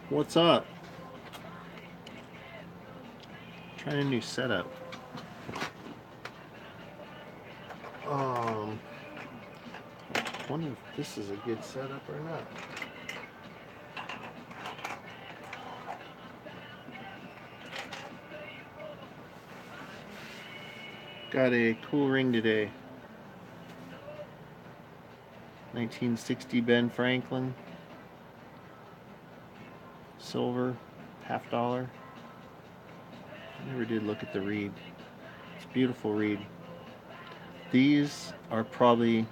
What's up? Trying a new setup. Um, wonder if this is a good setup or not. Got a cool ring today. 1960 Ben Franklin. Silver. $50. I never did look at the reed. It's a beautiful reed. These are probably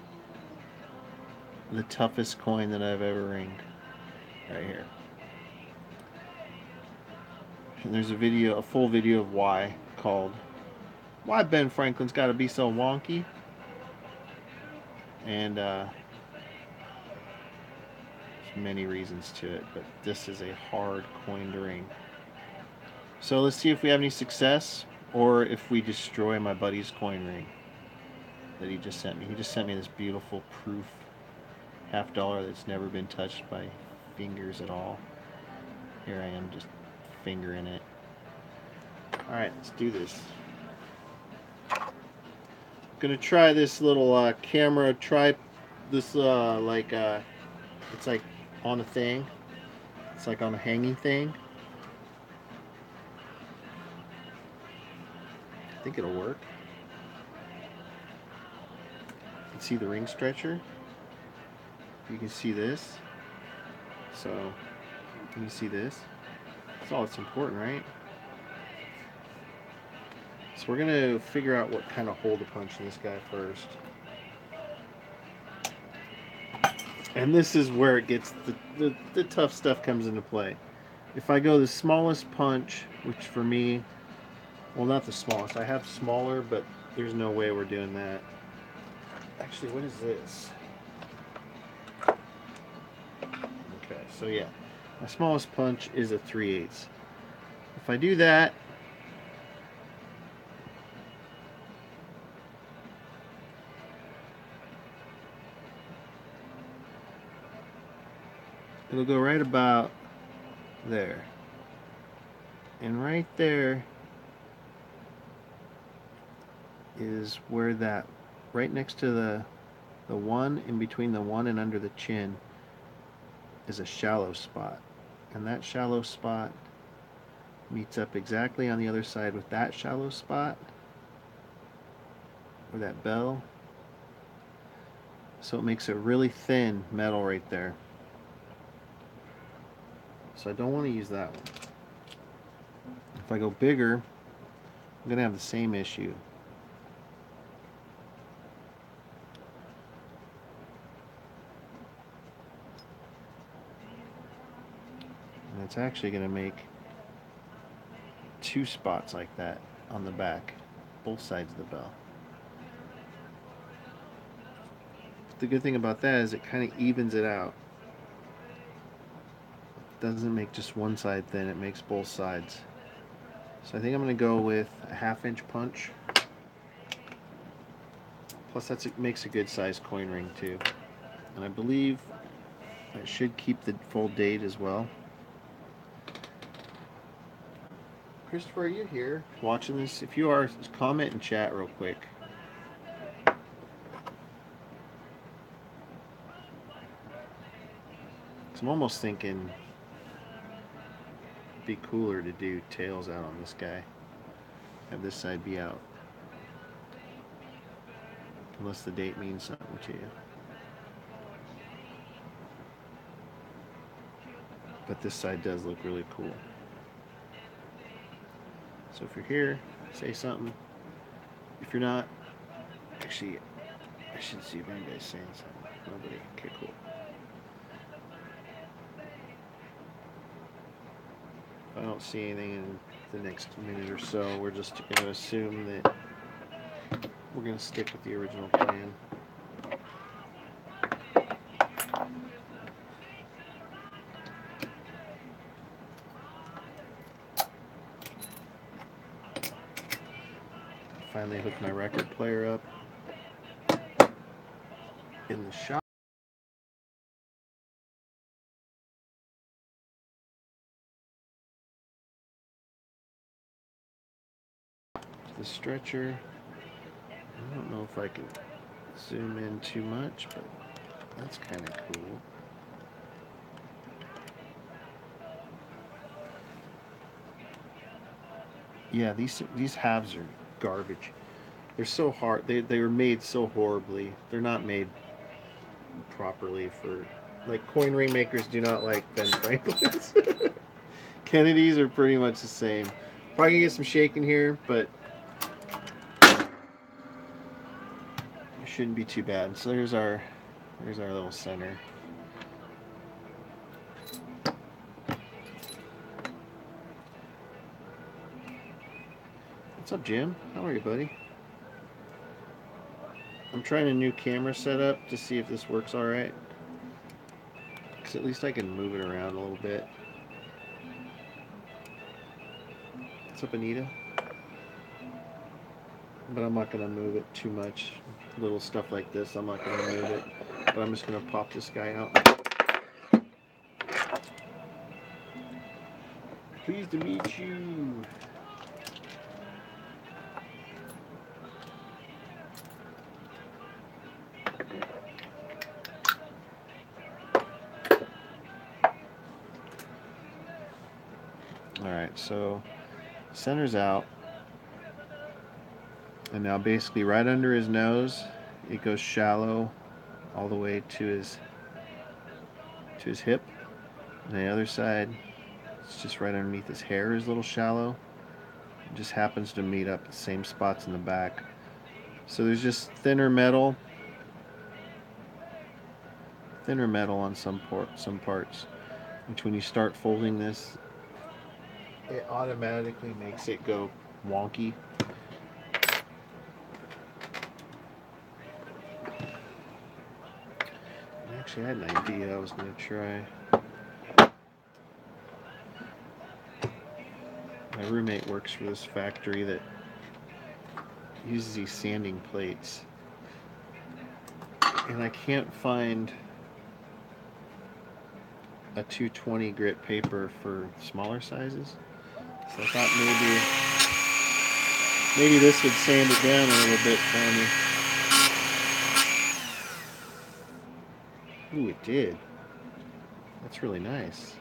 the toughest coin that I've ever ringed. Right here. And there's a full video of why, called "Why Ben Franklin's Gotta Be So Wonky." And there's many reasons to it, but this is a hard coin to ring. So let's see if we have any success or if we destroy my buddy's coin ring that he just sent me. He just sent me this beautiful proof $50 that's never been touched by fingers at all. Here I am just fingering it. Alright, let's do this. I'm gonna try this little camera this it's like on a thing. It's like on a hanging thing. I think it'll work. You can see the ring stretcher. You can see this. So, can you see this? That's all that's important, right? So we're gonna figure out what kind of hole to punch in this guy first. And this is where it gets the tough stuff comes into play. If I go the smallest punch, which for me, well, not the smallest. I have smaller, but there's no way we're doing that. Actually, what is this? Okay, so yeah, my smallest punch is a 3/8. If I do that, it'll go right about there. And right there is where that, right next to the one, in between the one and under the chin, is a shallow spot. And that shallow spot meets up exactly on the other side with that shallow spot, or that bell. So it makes a really thin metal right there. So I don't want to use that one. If I go bigger, I'm going to have the same issue. And it's actually going to make two spots like that on the back, both sides of the bell. But the good thing about that is it kind of evens it out. It doesn't make just one side thin, it makes both sides. So I think I'm going to go with a 1/2 inch punch. Plus it makes a good sized coin ring too. And I believe it should keep the full date as well. Christopher, are you here watching this? If you are, comment and chat real quick. I'm almost thinking it'd be cooler to do tails out on this guy. Have this side be out. Unless the date means something to you. But this side does look really cool. So if you're here, say something. If you're not, actually, I should see if anybody's saying something. Nobody. Okay, cool. If I don't see anything in the next minute or so, we're just going to assume that we're going to stick with the original plan. Finally hooked my record player up in the shop. the stretcher. I don't know if I can zoom in too much, but that's kind of cool. Yeah, these halves are garbage. They're so hard. They were made so horribly. They're not made properly for, like, coin ring makers do not like Ben Franklin's. Kennedy's are pretty much the same. Probably gonna get some shaking here, but it shouldn't be too bad. So there's our little center. What's up, Jim? How are you, buddy? I'm trying a new camera setup to see if this works all right. Because at least I can move it around a little bit. What's up, Anita? But I'm not going to move it too much. Little stuff like this, I'm not going to move it. But I'm just going to pop this guy out. Pleased to meet you. Alright, so center's out. And now basically right under his nose, it goes shallow all the way to his hip. And the other side, it's just right underneath his hair is a little shallow. It just happens to meet up the same spots in the back. So there's just thinner metal on some parts. Which when you start folding this, it automatically makes it go wonky. Actually, I had an idea I was going to try. My roommate works for this factory that uses these sanding plates. And I can't find a 220 grit paper for smaller sizes. So I thought maybe this would sand it down a little bit for me. Ooh, it did. That's really nice.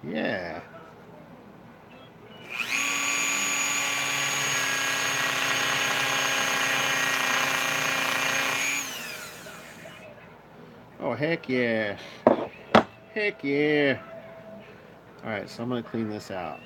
Yeah. Oh, heck yeah. Heck yeah. Alright, so I'm going to clean this out.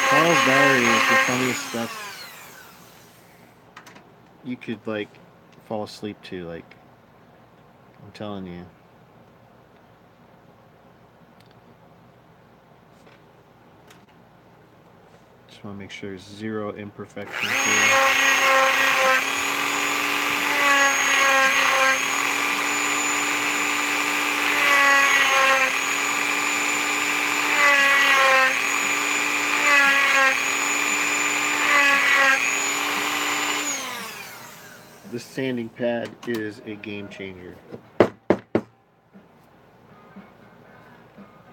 Carl's Diary is the funniest stuff you could, like, fall asleep to, like, I'm telling you. Just want to make sure there's zero imperfections here. This sanding pad is a game changer. I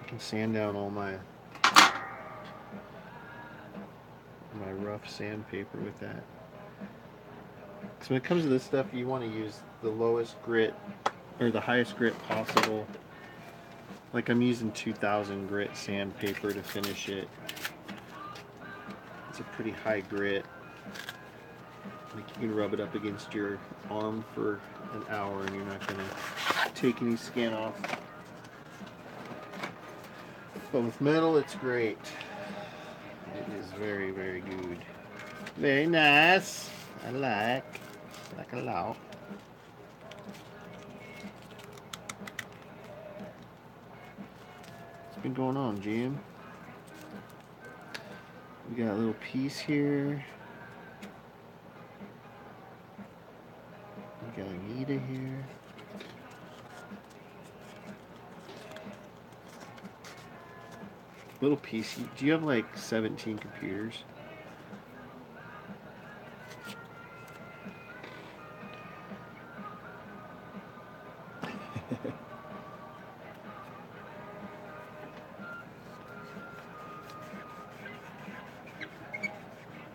can sand down all my rough sandpaper with that. So when it comes to this stuff, you want to use the lowest grit or the highest grit possible. Like I'm using 2000 grit sandpaper to finish it. It's a pretty high grit. Like you can rub it up against your arm for an hour and you're not going to take any skin off. But with metal, it's great. It is very, very good. Very nice. I like a lot. What's been going on, Jim? We got a little piece here. We got Anita here. Little piece. Do you have like 17 computers?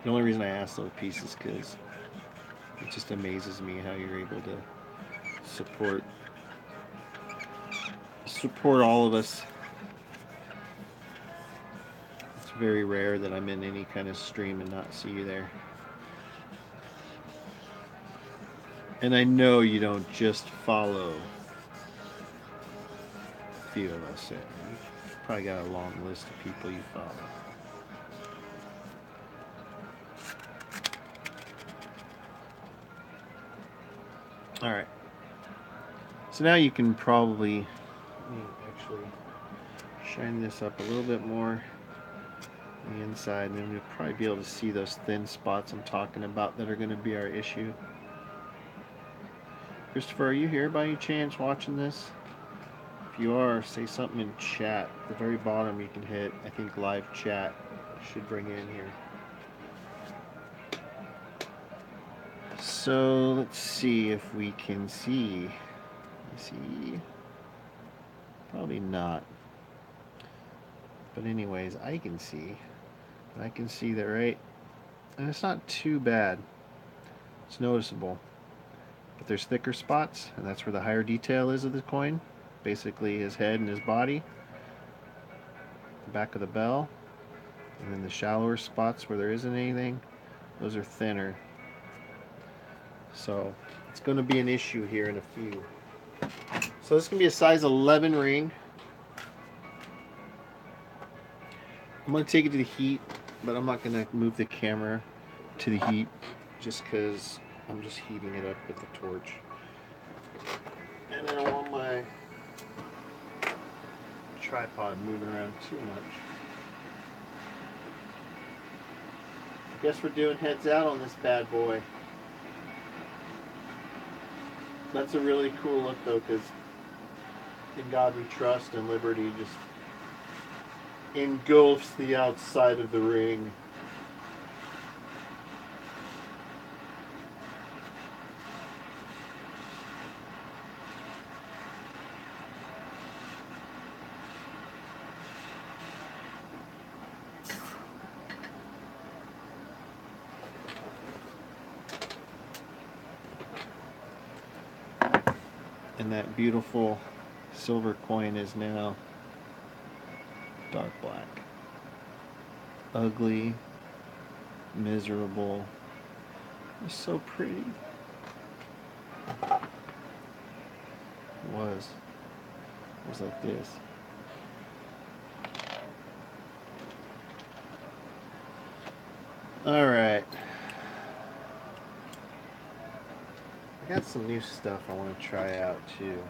The only reason I ask little pieces because it just amazes me how you're able to support all of us. It's very rare that I'm in any kind of stream and not see you there. And I know you don't just follow a few of us. You've probably got a long list of people you follow. Alright. So now you can probably actually shine this up a little bit more on the inside, and then you'll probably be able to see those thin spots I'm talking about that are going to be our issue. Christopher, are you here by any chance watching this? If you are, say something in chat. At the very bottom you can hit, I think, live chat. Should bring you in here. So let's see if we can see. See? Probably not. But anyways, I can see. And I can see that, right? And it's not too bad. It's noticeable. But there's thicker spots, and that's where the higher detail is of the coin. Basically his head and his body. The back of the bell. And then the shallower spots where there isn't anything, those are thinner. So it's going to be an issue here in a few. So this can be a size 11 ring. I'm going to take it to the heat, but I'm not going to move the camera to the heat just because I'm just heating it up with the torch. And I don't want my tripod moving around too much. I guess we're doing heads out on this bad boy. That's a really cool look though, because In God We Trust and Liberty just engulfs the outside of the ring. And that beautiful silver coin is now dark black. Ugly, miserable. It's so pretty. It was like this. Alright. I got some new stuff I want to try out too.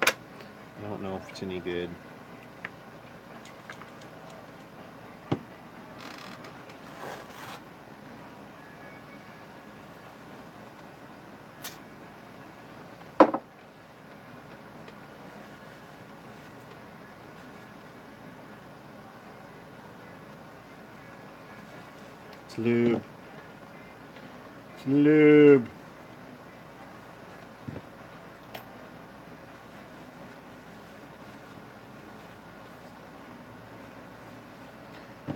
I don't know if it's any good. It's lube. It's lube.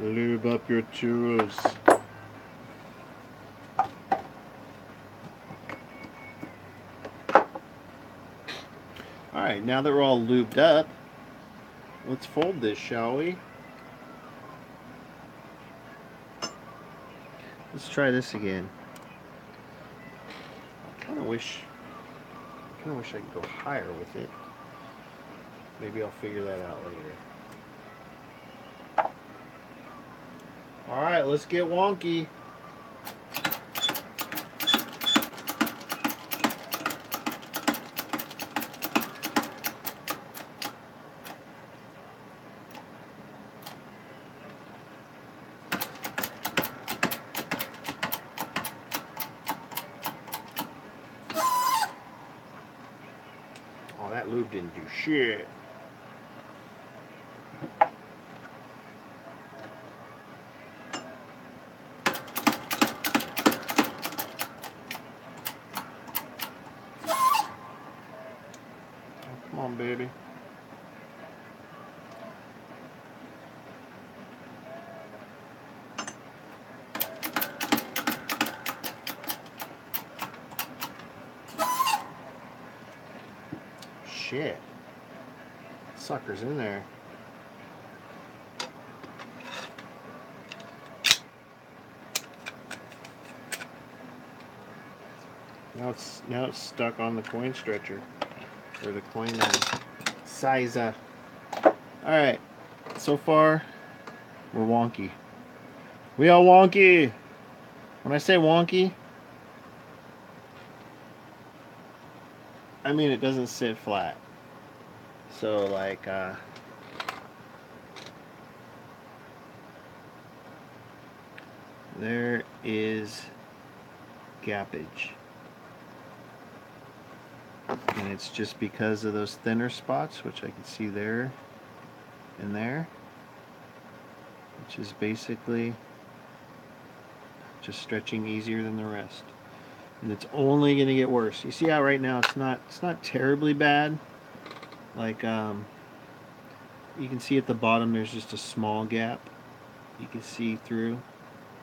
Lube up your tools. Alright, now that we're all lubed up, let's fold this, shall we? Let's try this again. I kind of wish I could go higher with it. Maybe I'll figure that out later. All right, let's get wonky. Oh, that lube didn't do shit. Come on, baby. Shit. Sucker's in there. Now it's stuck on the coin stretcher. Or the coin sizer. Alright. So far, we're wonky. We are wonky! When I say wonky, I mean it doesn't sit flat. So like there is gappage. And it's just because of those thinner spots, which I can see there and there, which is basically just stretching easier than the rest. And it's only going to get worse. You see how right now it's not terribly bad. Like you can see at the bottom there's just a small gap. You can see through.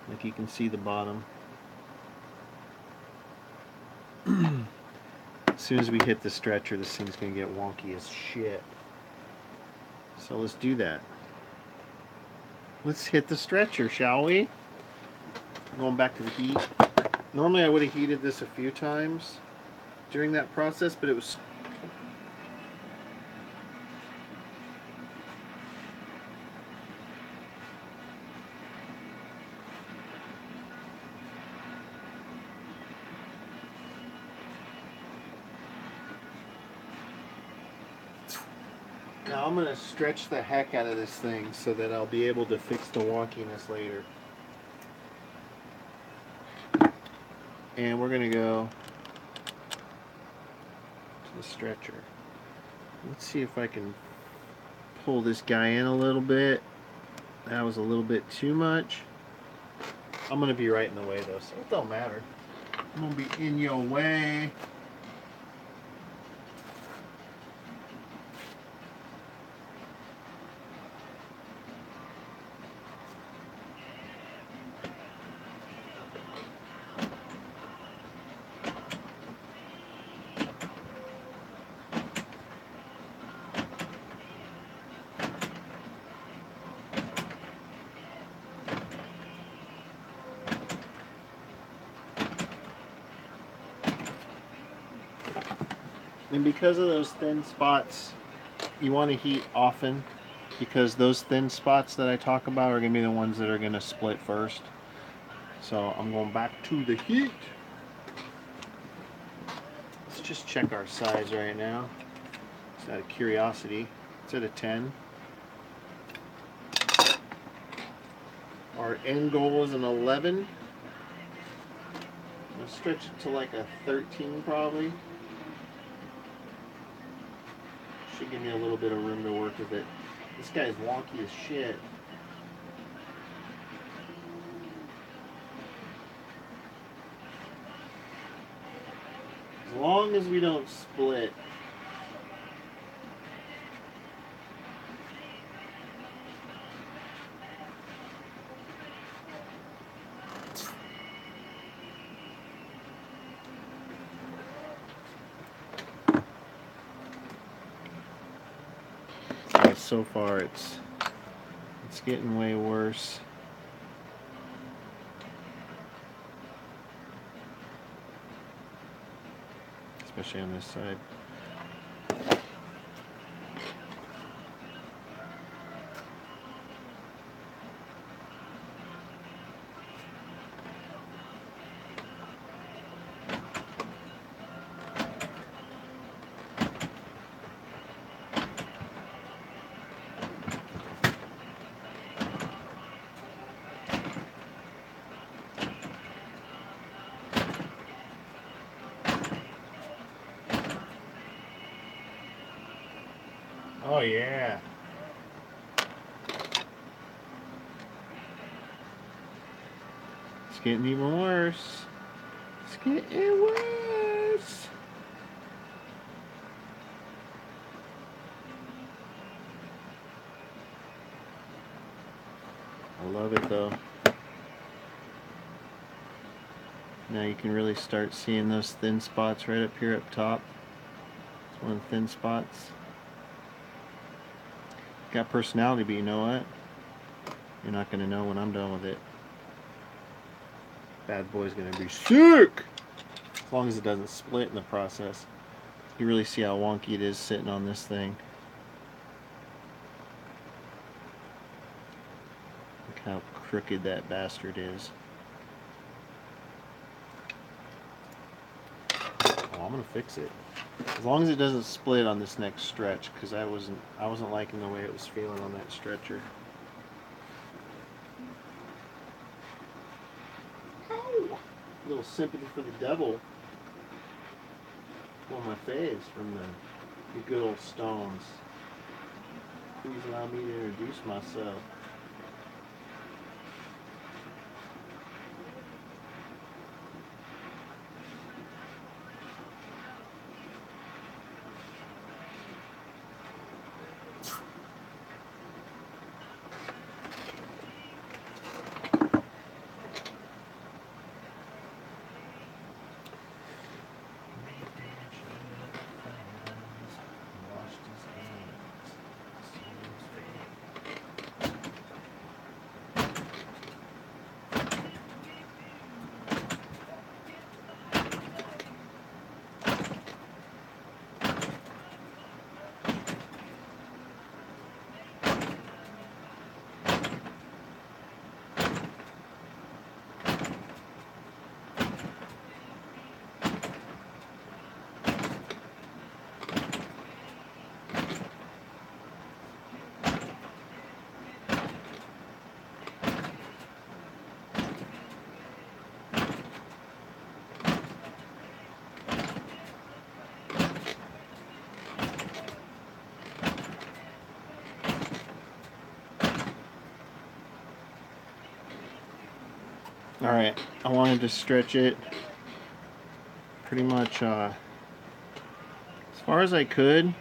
Like you can see the bottom. As soon as we hit the stretcher, this thing's going to get wonky as shit. So let's do that. Let's hit the stretcher, shall we? Going back to the heat. Normally I would have heated this a few times during that process, but it was... Now I'm going to stretch the heck out of this thing so that I'll be able to fix the wonkiness later. And we're going to go to the stretcher. Let's see if I can pull this guy in a little bit. That was a little bit too much. I'm going to be right in the way though, so it don't matter. I'm going to be in your way. And because of those thin spots, you want to heat often, because those thin spots that I talk about are going to be the ones that are going to split first. So I'm going back to the heat. Let's just check our size right now. It's out of curiosity. It's at a 10. Our end goal is an 11. I'm going to stretch it to like a 13 probably. Should give me a little bit of room to work with it. This guy's wonky as shit. As long as we don't split. So far it's getting way worse. especially on this side. Oh yeah. It's getting even worse. It's getting worse. I love it though. Now you can really start seeing those thin spots right up here up top. It's one of the thin spots. Got personality, but you know what? You're not going to know when I'm done with it. Bad boy's going to be sick! As long as it doesn't split in the process. You really see how wonky it is sitting on this thing. Look how crooked that bastard is. Oh, I'm going to fix it. As long as it doesn't split on this next stretch, because I wasn't liking the way it was feeling on that stretcher. Ow! A little sympathy for the devil on my face from the good old Stones. Please allow me to introduce myself. Alright, I wanted to stretch it pretty much as far as I could,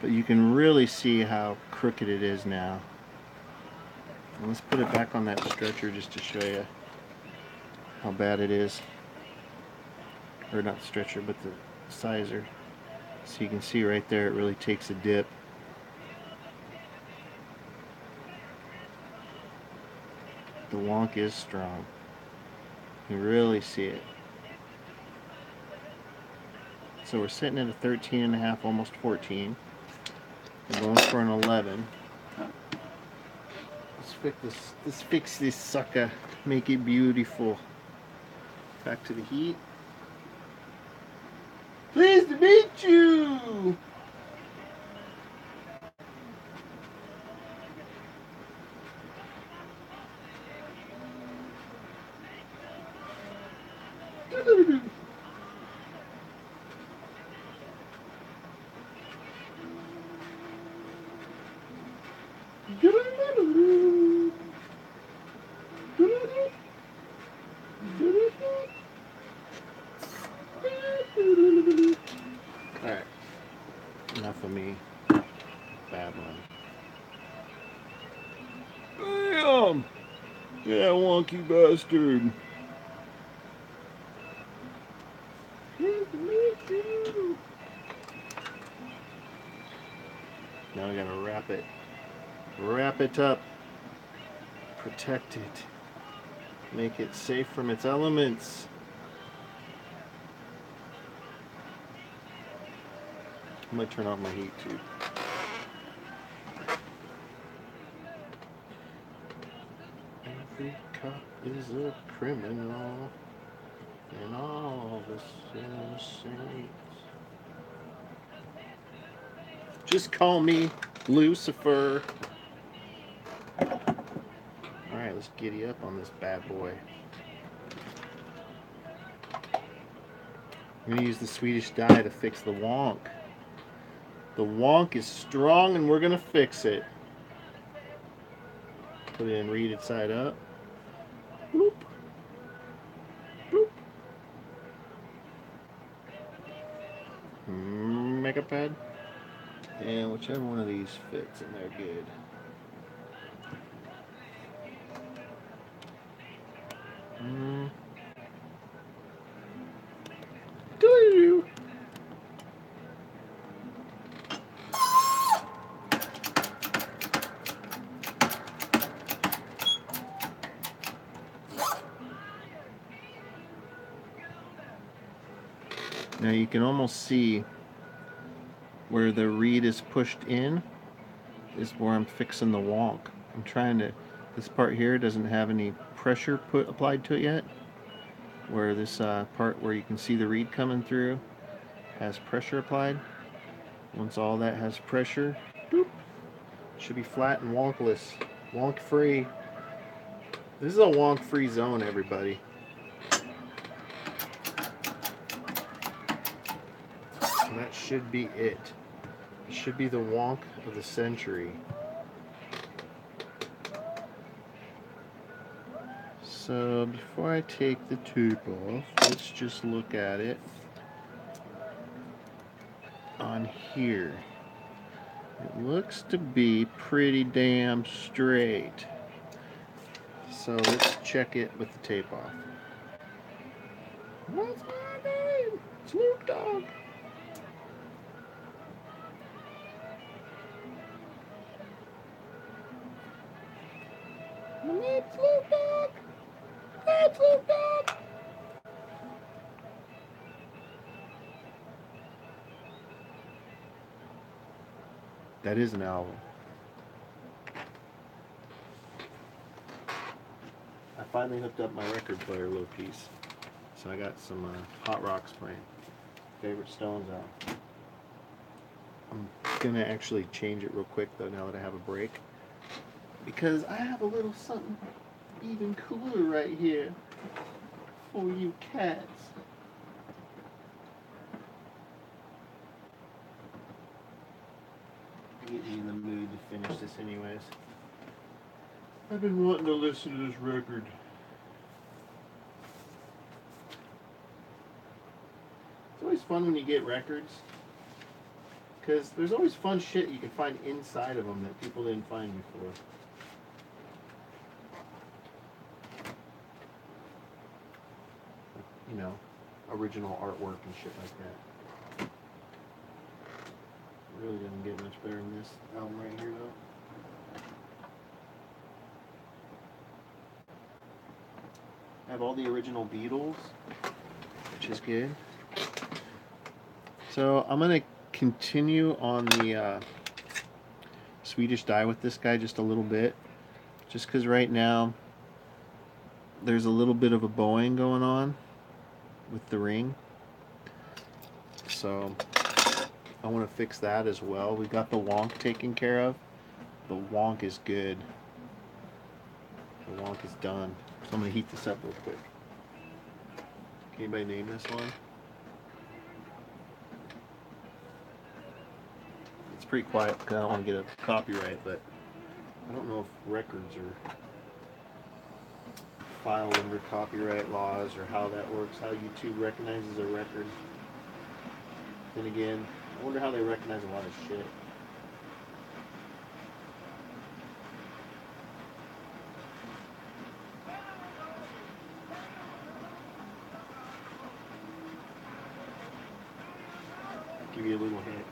but you can really see how crooked it is now. And let's put it back on that stretcher just to show you how bad it is. Or not the stretcher, but the sizer. So you can see right there, it really takes a dip. The wonk is strong. You really see it. So we're sitting at a 13.5, almost 14. I'm going for an 11. Let's fix this sucker. Make it beautiful. Back to the heat. Pleased to meet you! Alright. Enough of me. Bad one. Damn! Yeah, wonky bastard. Now we gotta wrap it. Wrap it up. Protect it. Make it safe from its elements. I might turn off my heat too. Every cop is a criminal, and all the saints. Just call me Lucifer. Alright, let's giddy up on this bad boy. I'm going to use the Swedish dye to fix the wonk. The wonk is strong and we're going to fix it. Put it in reeded side up. Bloop. Bloop. Makeup pad. And whichever one of these fits in there good. Do-do-do. Now you can almost see where the reed is pushed in is where I'm fixing the wonk. I'm trying to, this part here doesn't have any pressure applied to it yet. Where this part where you can see the reed coming through has pressure applied. Once all that has pressure, doop, it should be flat and wonkless. Wonk free. This is a wonk free zone, everybody. And that should be it. It should be the wonk of the century. So before I take the tube off, let's just look at it on here. It looks to be pretty damn straight. So let's check it with the tape off. What's my name? Snoop Dogg. My name's Snoop Dogg. I'm Snoop Dogg. That is an album. I finally hooked up my record player low piece. So I got some Hot Rocks playing. Favorite Stones out. I'm gonna actually change it real quick though now that I have a break. Because I have a little something even cooler right here for you cats. Get me in the mood to finish this anyways. I've been wanting to listen to this record. It's always fun when you get records. Because there's always fun shit you can find inside of them that people didn't find before. You know, original artwork and shit like that. Really doesn't get much better than this album right here though. I have all the original Beatles, which is good. So I'm going to continue on the Swedish dye with this guy just a little bit. Just because right now there's a little bit of a bowing going on with the ring. So I want to fix that as well. We got the wonk taken care of. The wonk is good. The wonk is done. So I'm going to heat this up real quick. Can anybody name this one? It's pretty quiet because I don't want to get a copyright, but I don't know if records are filed under copyright laws or how that works, how YouTube recognizes a record. Then again, I wonder how they recognize a lot of shit. Give you a little hint.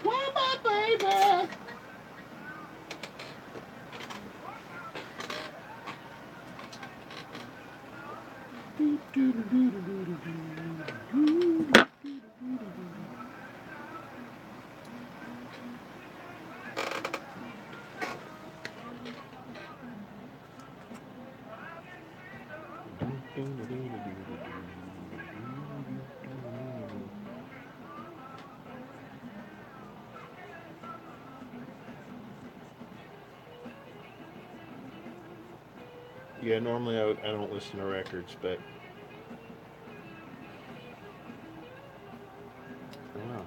Why my baby? Do, do. Yeah, normally I don't listen to records, but I don't know.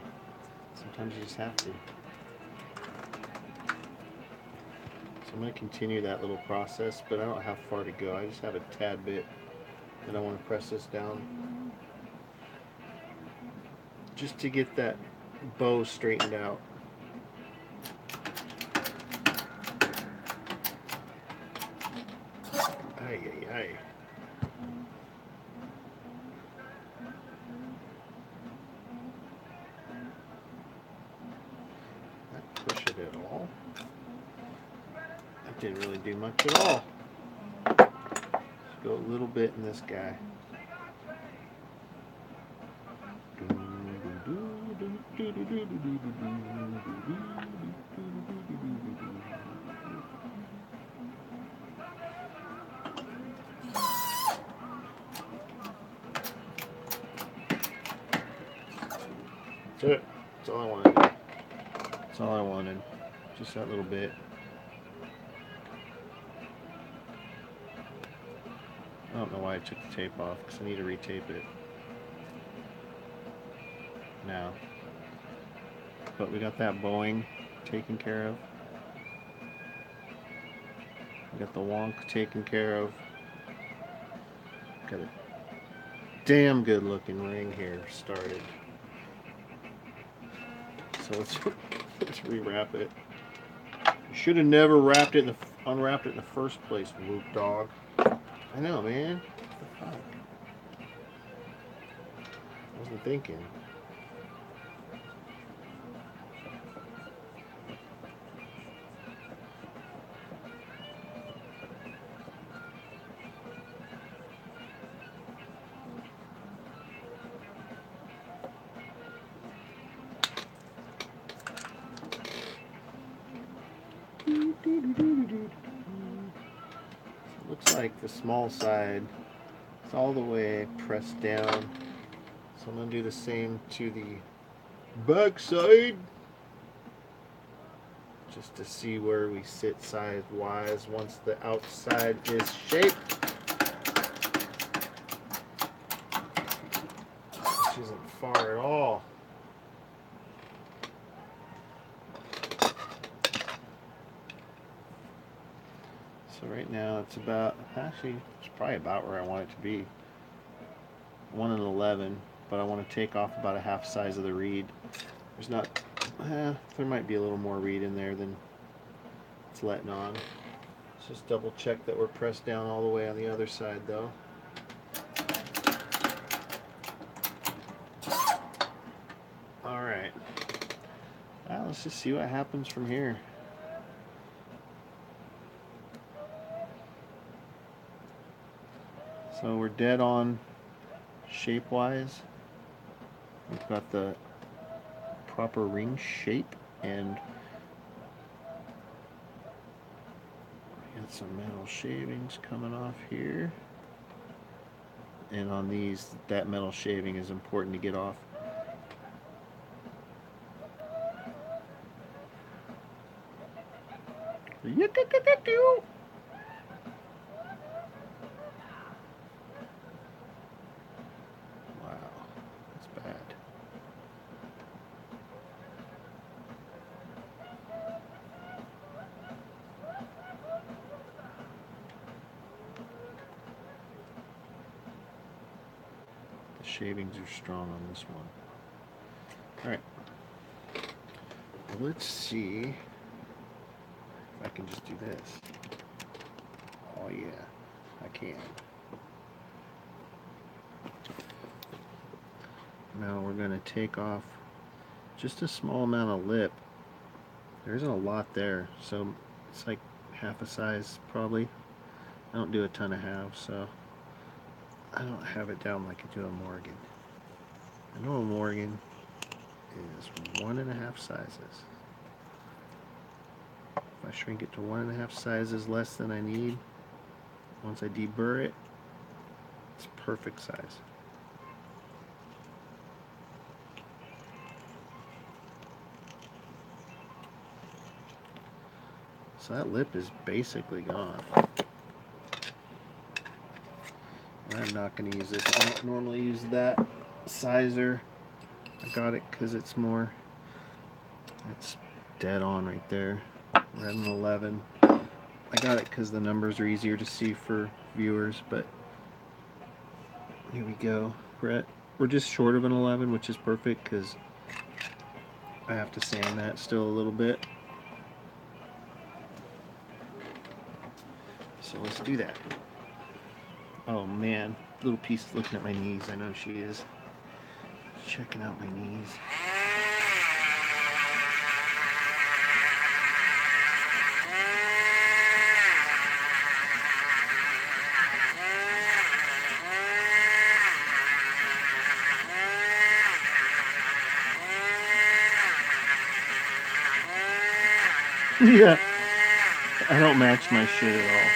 Sometimes you just have to. So I'm going to continue that little process, but I don't have far to go. I just have a tad bit and I want to press this down just to get that bow straightened out. Ay, ay, ay. Not push it at all. That didn't really do much at all. Let's go a little bit in this guy. That's it. That's all I wanted. That's all I wanted. Just that little bit. I don't know why I took the tape off because I need to retape it now. But we got that bowing taken care of. We got the wonk taken care of. Got a damn good looking ring here started. So let's rewrap it. You should have never wrapped it unwrapped it in the first place, Luke dog. I know, man. What the fuck? I wasn't thinking. Looks like the small side is all the way pressed down. So I'm going to do the same to the back side. Just to see where we sit size-wise once the outside is shaped. Which isn't far at all. So right now it's about, actually it's probably about where I want it to be. 1 and 11, but I want to take off about a half size of the reed. There's not, there might be a little more reed in there than it's letting on. Let's just double check that we're pressed down all the way on the other side though. Alright. Let's just see what happens from here. So we're dead on shape-wise. We've got the proper ring shape and got some metal shavings coming off here. And on these, that metal shaving is important to get off. Wow, that's bad. The shavings are strong on this one. Alright. Let's see if I can just do this. Oh yeah, I can. Now we're going to take off just a small amount of lip. There isn't a lot there, so it's like half a size probably. I don't do a ton of halves, so I don't have it down like I do a Morgan. I know a Morgan is 1.5 sizes. If I shrink it to 1.5 sizes less than I need, once I deburr it, it's perfect size. So that lip is basically gone. I'm not going to use this. I don't normally use that sizer. I got it because it's more, it's dead on right there. We're at an 11. I got it because the numbers are easier to see for viewers, but here we go. We're just short of an 11, which is perfect because I have to sand that still a little bit. So let's do that. Oh man, little piece looking at my knees. I know she is. Checking out my knees. Yeah, I don't match my shit at all.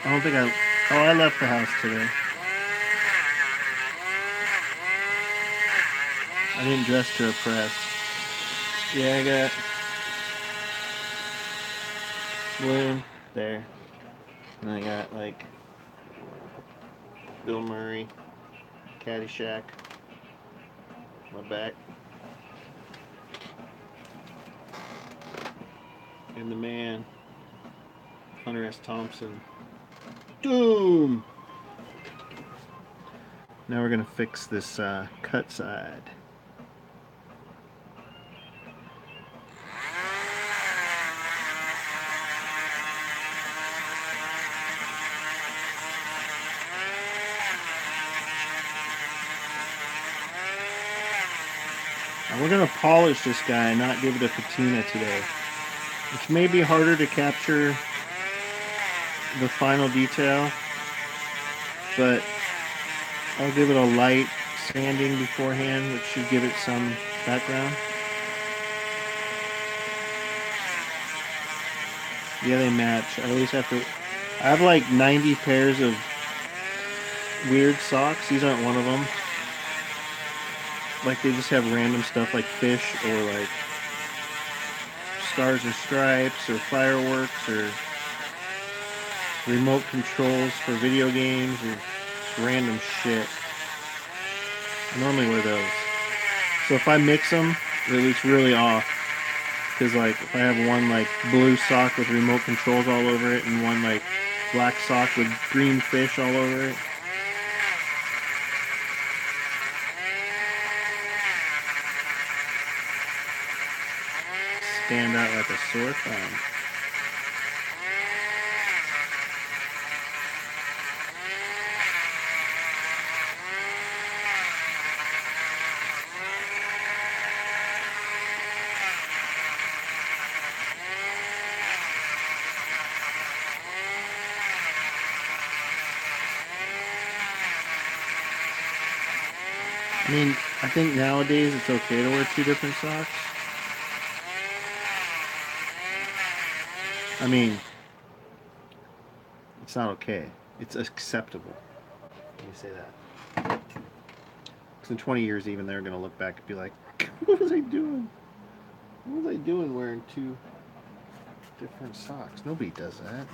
I don't think I left the house today. I didn't dress to impress. Yeah, I got Bloom there. And I got like Bill Murray, Caddyshack, my back. And the man, Hunter S. Thompson. Doom! Now we're going to fix this cut side. And we're going to polish this guy and not give it a patina today, which may be harder to capture the final detail, but I'll give it a light sanding beforehand, which should give it some background. Yeah, they match. I always have to... I have like 90 pairs of weird socks. These aren't one of them. Like, they just have random stuff like fish or like stars and stripes or fireworks or remote controls for video games or just random shit. I normally wear those. So if I mix them, it looks really off. Because like if I have one like blue sock with remote controls all over it and one like black sock with green fish all over it. Stand out like a sore thumb. I mean, I think nowadays it's okay to wear 2 different socks. I mean, it's not okay. It's acceptable. Let me say that. Because in 20 years, even they're going to look back and be like, what was I doing? What was I doing wearing 2 different socks? Nobody does that.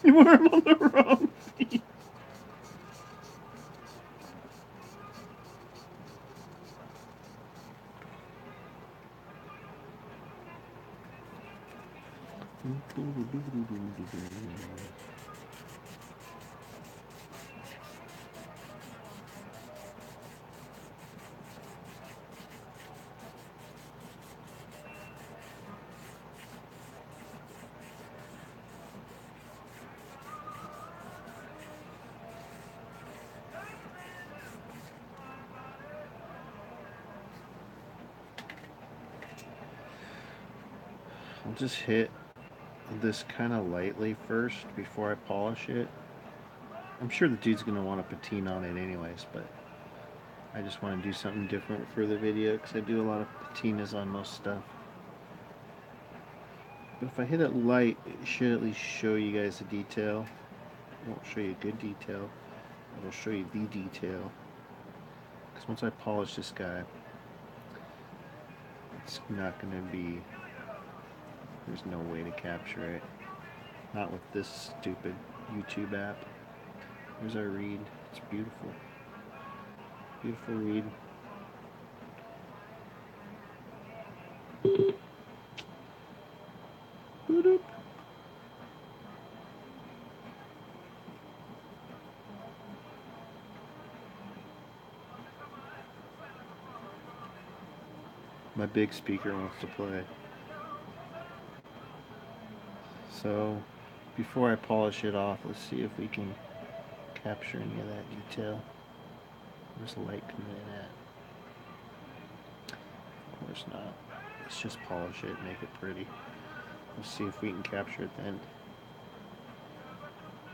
You wear them on the wrong feet. I'll just hit this kind of lightly first before I polish it. I'm sure the dude's going to want to patina on it anyways, but I just want to do something different for the video because I do a lot of patinas on most stuff. But if I hit it light, it should at least show you guys the detail. It won't show you good detail. It'll show you the detail. Because once I polish this guy, it's not going to be... There's no way to capture it. Not with this stupid YouTube app. Here's our reed. It's beautiful. Beautiful reed. Boop. My big speaker wants to play. So, before I polish it off, let's see if we can capture any of that detail. Where's the light coming in at? Of course not. Let's just polish it, make it pretty. Let's see if we can capture it then.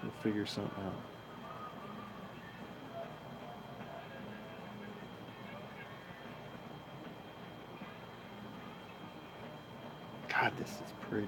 We'll figure something out. God, this is pretty.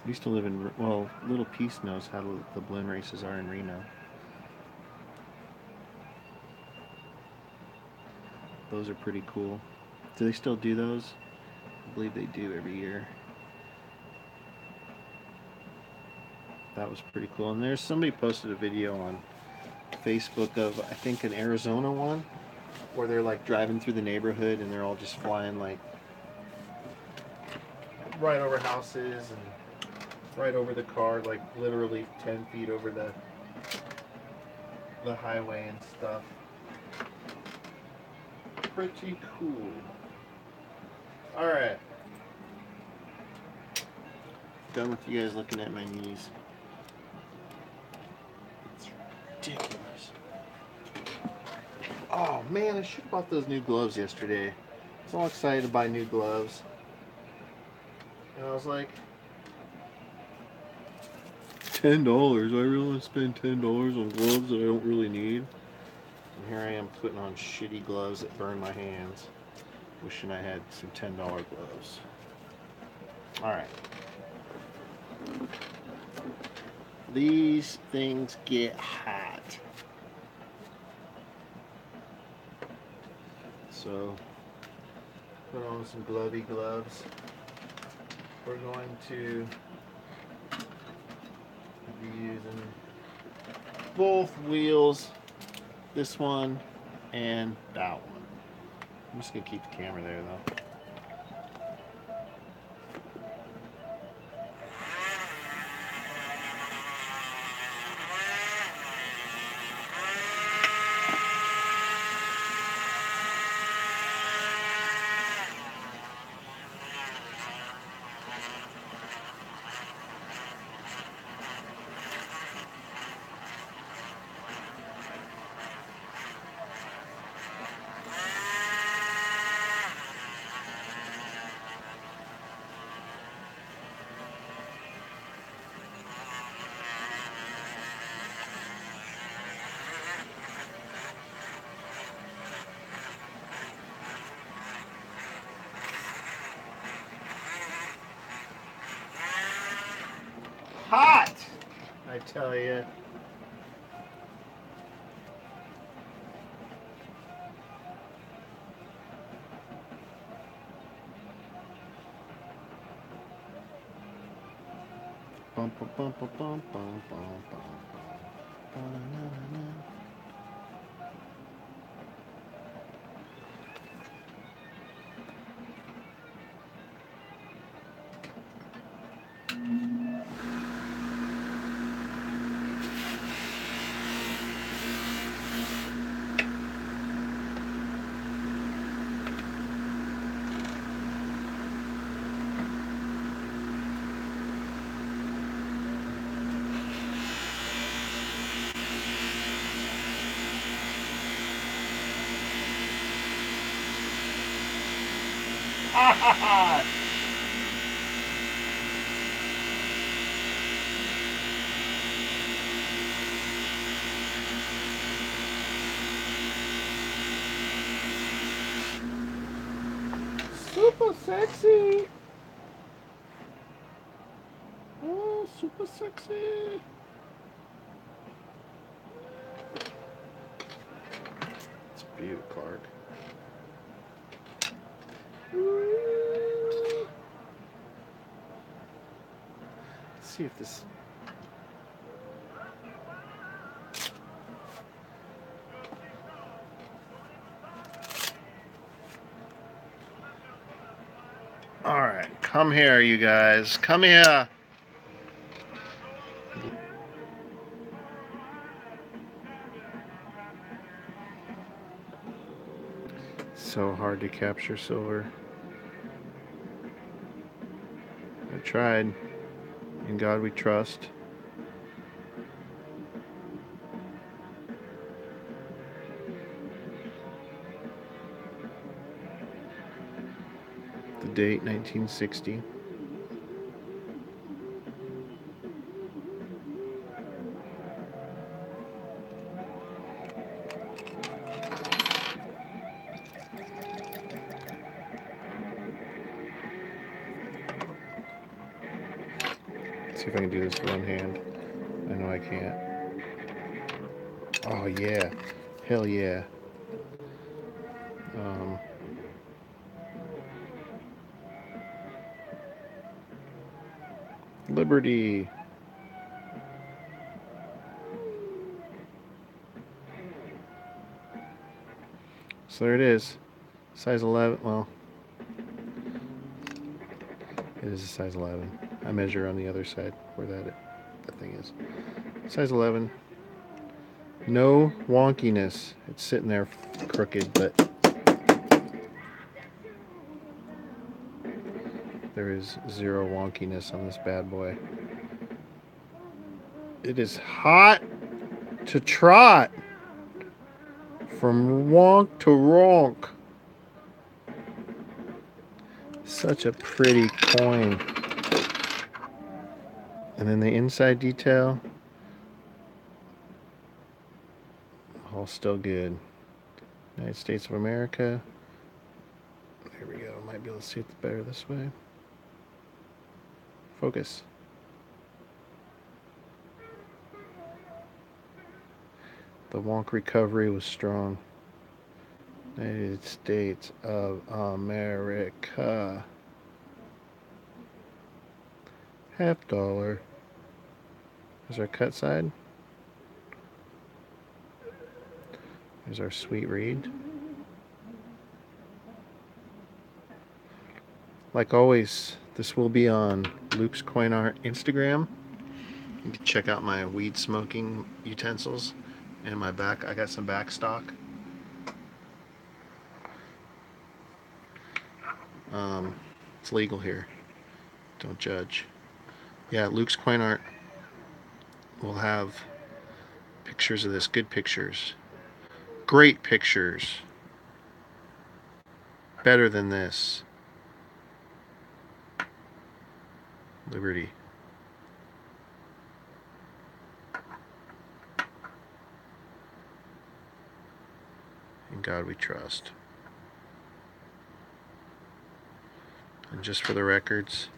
I used to live in, well, Little Peace knows how the balloon races are in Reno. Those are pretty cool. Do they still do those? I believe they do every year. That was pretty cool. And there's somebody posted a video on Facebook of, I think, an Arizona one, where they're like driving through the neighborhood and they're all just flying like right over houses and right over the car, like literally 10 feet over the highway and stuff. Pretty cool. Alright. Done with you guys looking at my knees. It's ridiculous. Oh man, I should have bought those new gloves yesterday. I was all excited to buy new gloves. And I was like, $10. I really want to spend $10 on gloves that I don't really need. And here I am putting on shitty gloves that burn my hands. Wishing I had some $10 gloves. Alright. These things get hot. So, put on some glovey gloves. We're going to be using both wheels, this one and that one. I'm just gonna keep the camera there though. Hot, I tell you. Bum, bum, bum, bum, bum, bum, bum, bum. Super sexy. Oh, super sexy. It's beautiful, Clark. Let's see if this. All right, come here, you guys. Come here. So hard to capture silver. I tried. In God we trust. The date 1960. Let's see if I can do this with one hand. I know I can't. Oh yeah. Hell yeah. Liberty. So there it is. Size 11. Well, it is a size 11. I measure on the other side where that thing is. Size 11. No wonkiness. It's sitting there crooked, but there is zero wonkiness on this bad boy. It is hot to trot. From wonk to ronk. Such a pretty coin. And then the inside detail. All still good. United States of America. There we go. Might be able to see it better this way. Focus. The wonk recovery was strong. United States of America. $50. There's our cut side. There's our sweet read. Like always, this will be on Luke's Coin Art Instagram. You can check out my weed smoking utensils and my back. I got some back stock. It's legal here. Don't judge. Yeah, Luke's Coin Art will have pictures of this. Good pictures. Great pictures. Better than this. Liberty. In God we trust. And just for the records,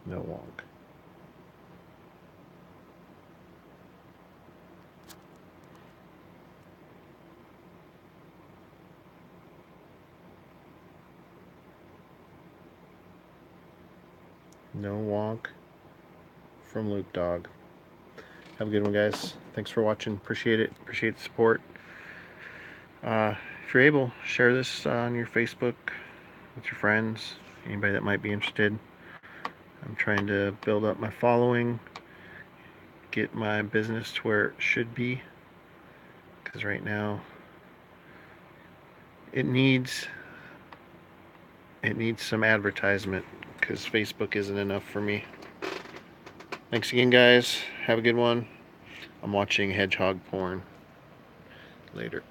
no wonk. No wonk from Luke Dog. Have a good one, guys. Thanks for watching. Appreciate it. Appreciate the support. If you're able, share this on your Facebook with your friends, anybody that might be interested. I'm trying to build up my following, get my business to where it should be, because right now it needs some advertisement, because Facebook isn't enough for me. Thanks again, guys. Have a good one. I'm watching hedgehog porn. Later.